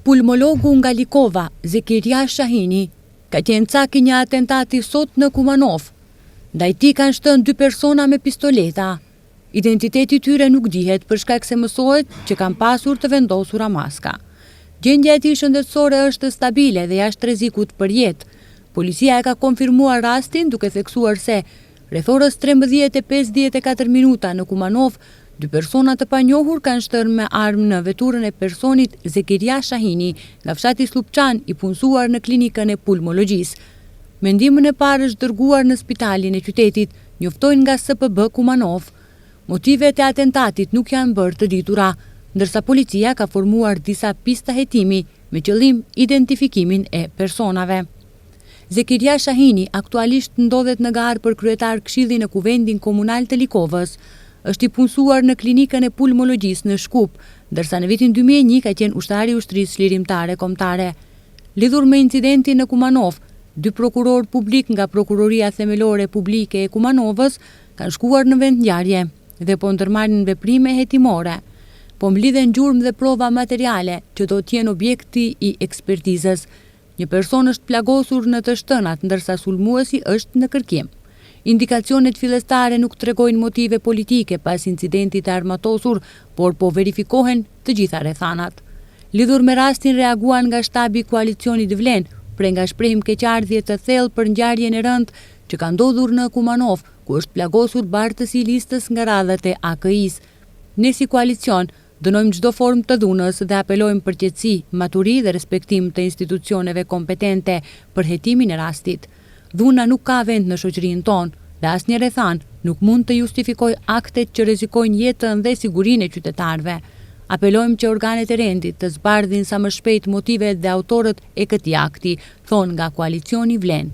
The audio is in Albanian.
Pulmologu nga Likova, Zekiria Shahini, ka qenë cak i një atentati sot në Kumanov. Ndaj tij kanë shtënë 2 persona me pistoleta. Identiteti tyre nuk dihet për shkak se mësohet që kanë pasur të vendosura maska. Gjendja e tij shëndetësore është stabile dhe jashtë rrezikut për jetë. Policia e ka konfirmuar rastin duke theksuar se rreth orës 13:54 minuta në Kumanov, 2 persona të panjohur kanë shtërë me armë në veturën e personit Zekiria Shahini nga fshati Slupçan i punësuar në klinikën e pulmologjisë. Me ndihmën e parë është dërguar në spitalin e qytetit, njoftojnë nga SPB Kumanov. Motivet e atentatit nuk janë bërë të ditura, ndërsa policia ka formuar disa pista hetimi me qëllim identifikimin e personave. Zekiria Shahini aktualisht ndodhet në garë për kryetar këshillin e kuvendin komunal të Likovës. Është i punësuar në klinikën e pulmologjisë në Shkup, ndërsa në vitin 2001 ka qenë ushtari i ushtrisë lirimtare kombëtare. Lidhur me incidentin në Kumanov, 2 prokuror publik nga Prokuroria Themelore Publike e Kumanovës kanë shkuar në vend ngjarje dhe po ndërmarrin veprime hetimore. Po mblidhen gjurmë dhe prova materiale që do të jenë objekti i ekspertizës. Një person është plagosur në të shtënat, ndërsa sulmuesi është në kërkim. Indikacionet fillestare nuk tregojnë motive politike pas incidentit e armatosur, por po verifikohen të gjitha rrethanat. Lidhur me rastin reaguan nga shtabi i koalicionit Vlen, pre nga shprehim keqardhje të thellë për ngjarjen e rëndë që ka ndodhur në Kumanov, ku është plagosur bartësi i listës nga radhët e AKI-s. Ne si koalicion dënojmë çdo formë të dhunës dhe apelojmë për qetësi, maturi dhe respektim të institucioneve kompetente për hetimin e rastit. Dhuna nuk ka vend në shoqërinë tonë dhe asnjë rrethan nuk mund të justifikojë aktet që rrezikojnë jetën dhe sigurinë e qytetarëve. Apelojmë që organet e rendit të zbardhin sa më shpejt motivet dhe autorët e këtij akti, thonë nga koalicioni Vlen.